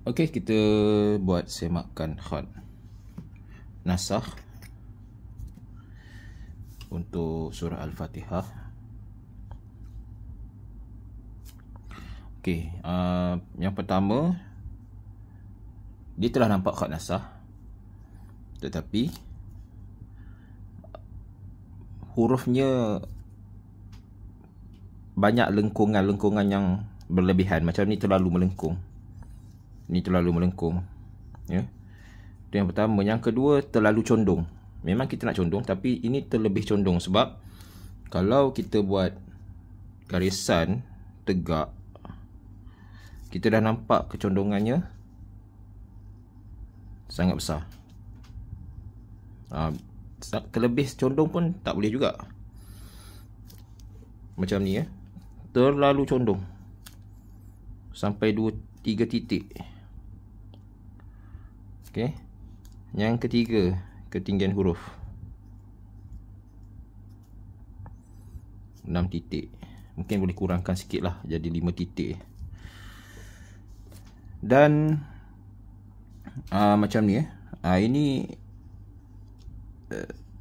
Okey, kita buat semakan khat nasakh untuk surah Al-Fatihah. Okey, yang pertama, dia telah nampak khat nasakh, tetapi hurufnya banyak lengkungan-lengkungan yang berlebihan. Macam ni terlalu melengkung. Ni terlalu melengkung. Ya. Itu yang pertama. Yang kedua, terlalu condong. Memang kita nak condong, tapi ini terlebih condong. Sebab kalau kita buat garisan tegak, kita dah nampak kecondongannya sangat besar. Terlebih condong pun tak boleh juga. Macam ni ya. Terlalu condong. Sampai 2-3 titik. Okey. Yang ketiga, ketinggian huruf 6 titik. Mungkin boleh kurangkan sikit lah, jadi 5 titik. Dan macam ni ini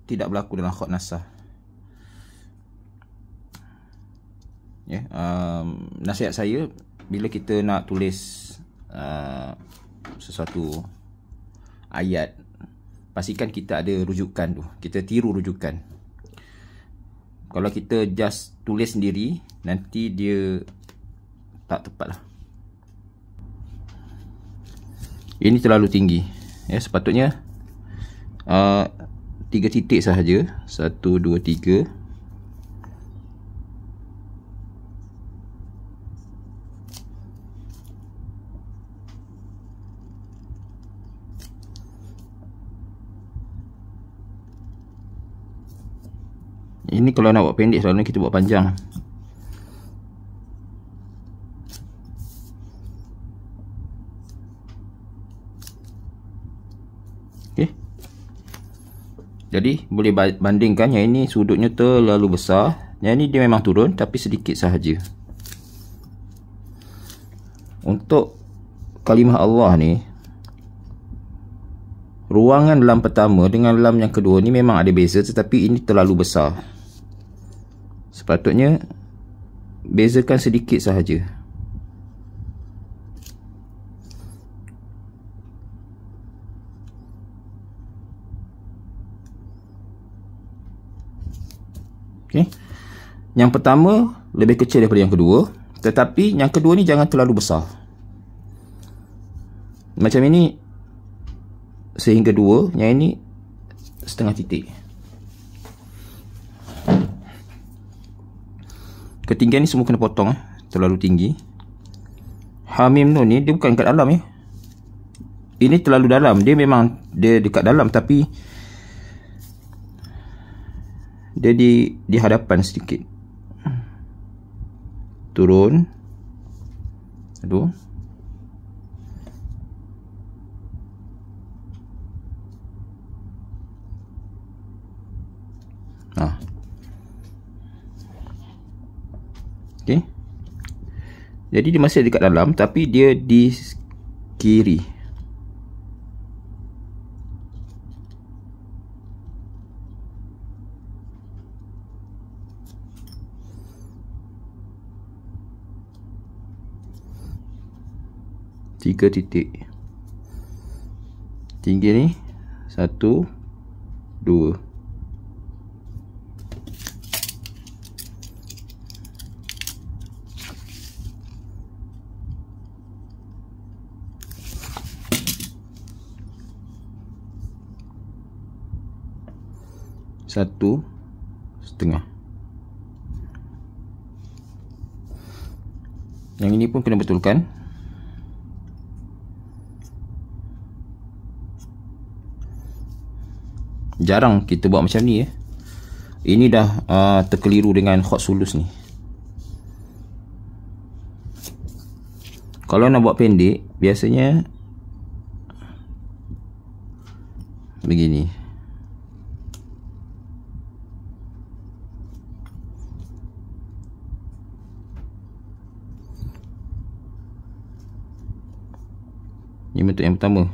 tidak berlaku dalam khat nasakh. Ya, nasihat saya, bila kita nak tulis sesuatu ayat, pastikan kita ada rujukan tu. Kita tiru rujukan. Kalau kita just tulis sendiri, nanti dia tak tepat lah. Ini terlalu tinggi. Ya, sepatutnya 3 titik sahaja. 1, 2, 3. Ini kalau nak buat pendek, selalunya kita buat panjang. Okey. Jadi boleh bandingkan, yang ini sudutnya terlalu besar, yang ini dia memang turun tapi sedikit sahaja. Untuk kalimah Allah ni, ruangan lam pertama dengan lam yang kedua ni memang ada beza, tetapi ini terlalu besar. Sepatutnya bezakan sedikit sahaja. Okey. Yang pertama lebih kecil daripada yang kedua, tetapi yang kedua ni jangan terlalu besar. Macam ini sehingga 2, yang ini setengah titik. Ketinggian ni semua kena potong, terlalu tinggi. Hamim nun ni dia bukan kat dalam ya. Ini terlalu dalam. Dia memang dia dekat dalam, tapi dia di hadapan sedikit. Turun. Aduh. Okey. Jadi dia masih dekat dalam, tapi dia di kiri. Tiga titik. Tinggi ni 1, 2. Satu setengah. Yang ini pun kena betulkan. Jarang kita buat macam ni ya. Ini dah terkeliru dengan khat sulus ni. Kalau nak buat pendek, biasanya begini. Ini bentuk yang pertama.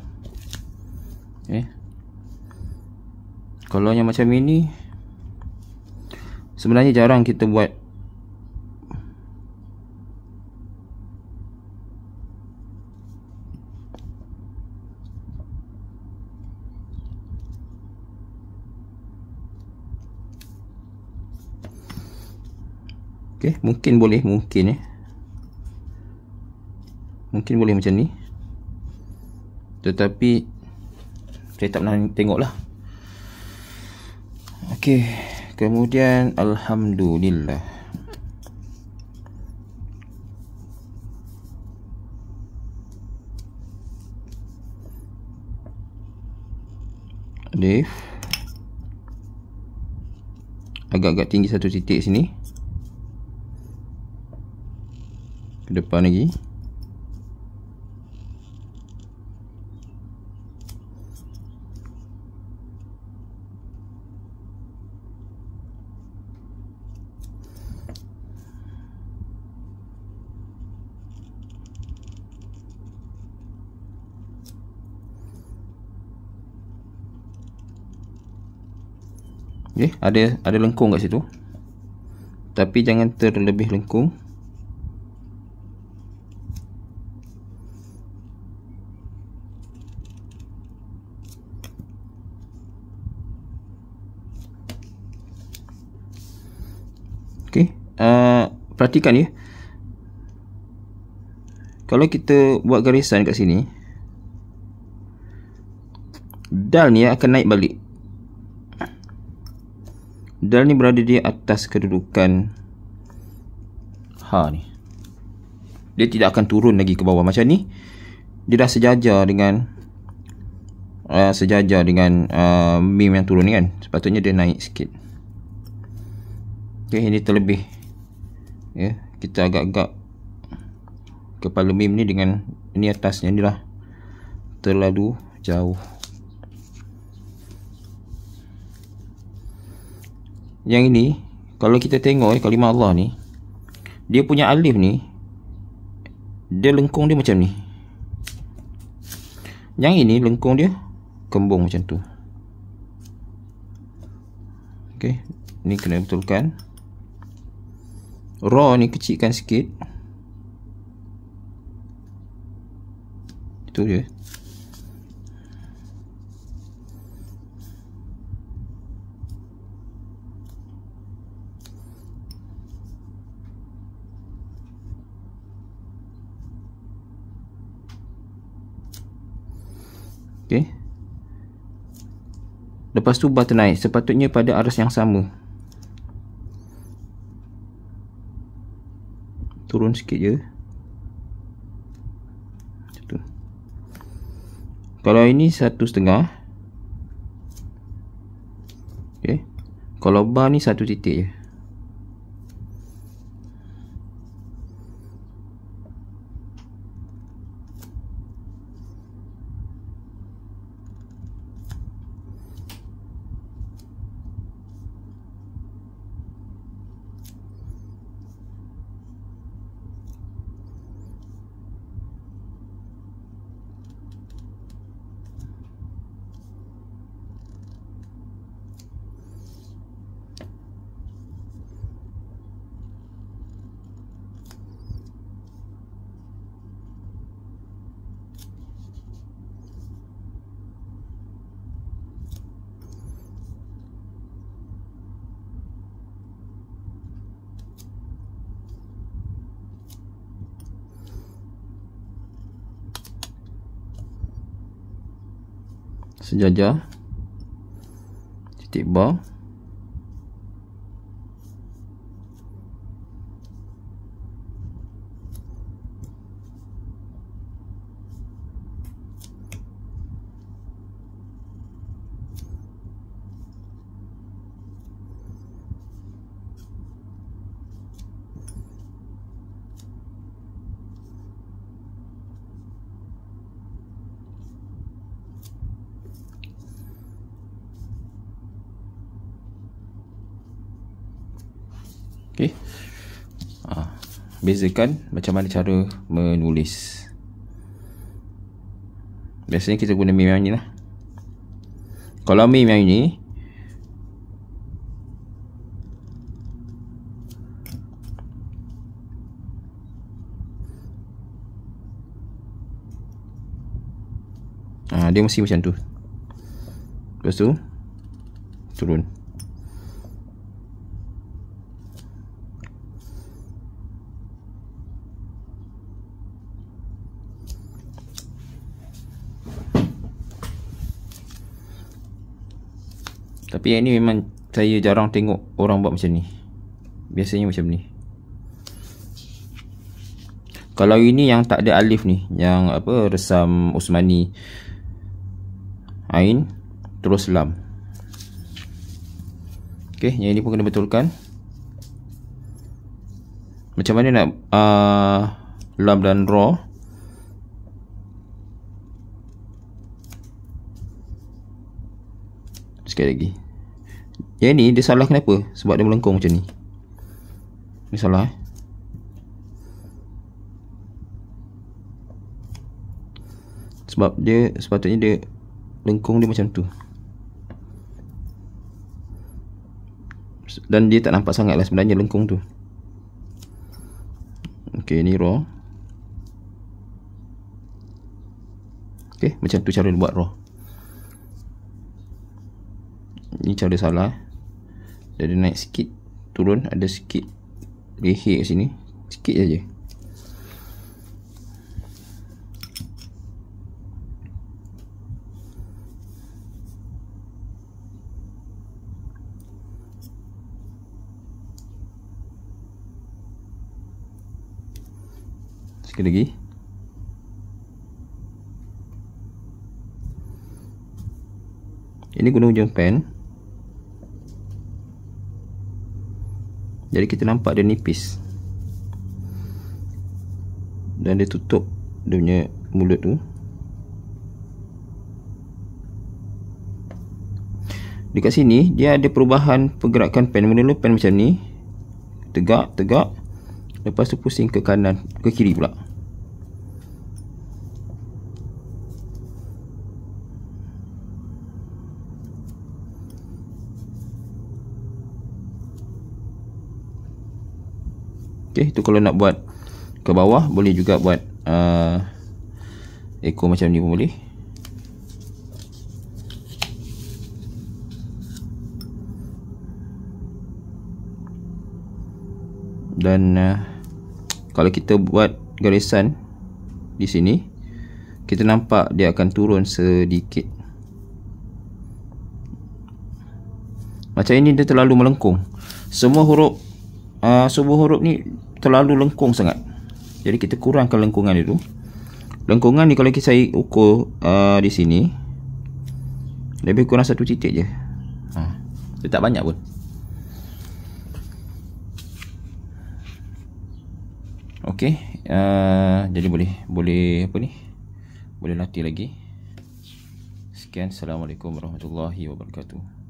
Kalau yang macam ini sebenarnya jarang kita buat. Mungkin boleh, mungkin boleh macam ni, tetapi saya tak pernah tengok lah. Kemudian alhamdulillah, lift agak-agak tinggi satu titik sini, ke depan lagi. Ada lengkung kat situ, tapi jangan terlebih lengkung. Perhatikan ya, kalau kita buat garisan kat sini, dal ni akan naik balik. Dal ni berada di atas kedudukan H ni. Dia tidak akan turun lagi ke bawah. Macam ni, dia dah sejajar dengan mim yang turun ni kan. Sepatutnya dia naik sikit. Ini terlebih. Kita agak-agak kepala mim ni dengan ni atasnya ni dah terlalu jauh. Yang ini, kalau kita tengok kalimah Allah ni, dia punya alif ni, dia lengkung dia macam ni. Yang ini lengkung dia kembung macam tu. Ni kena betulkan. Ra ni kecilkan sikit. Itu dia. Lepas tu bar ternaik, sepatutnya pada aras yang sama. Turun sikit je. Macam tu. Kalau ini 1,5. Kalau bar ni 1 titik je. Sejajar titik bar. Bezakan macam mana cara menulis. Biasanya kita guna meme yang ni lah. Kalau meme yang ini, dia mesti macam tu. Lepas tu turun. Tapi yang ni memang saya jarang tengok orang buat macam ni. Biasanya macam ni. Kalau ini yang tak ada alif ni, yang apa, resam Usmani, Ain terus lam. Okey, yang ini pun kena betulkan. Macam mana nak lam dan ra? Sekali lagi. Yang ni dia salah kenapa? Sebab dia melengkung macam ni. Ni salah sebab dia sepatutnya dia lengkung dia macam tu. Dan dia tak nampak sangat lah sebenarnya lengkung tu. Okey, ni raw. Okey, macam tu cara buat raw. Ni cara salah. Dia naik sikit, turun, ada sikit leher kat sini, sikit saja. Sikit lagi. Ini guna hujung pen. Jadi kita nampak dia nipis. Dan dia tutup dia punya mulut tu. Dekat sini dia ada perubahan pergerakan pen. Mula-mula pen macam ni, tegak, tegak. Lepas tu pusing ke kanan, ke kiri pula. Okay, itu kalau nak buat ke bawah, boleh juga buat ekor macam ni pun boleh. Dan kalau kita buat garisan di sini, kita nampak dia akan turun sedikit. Macam ini dia terlalu melengkung. Semua huruf ni terlalu lengkung sangat. Jadi kita kurangkan lengkungan itu. Lengkungan ni kalau saya ukur di sini, lebih kurang 1 titik je. Dia tak banyak pun. Okey, jadi boleh apa ni? Boleh latih lagi. Sekian, assalamualaikum warahmatullahi wabarakatuh.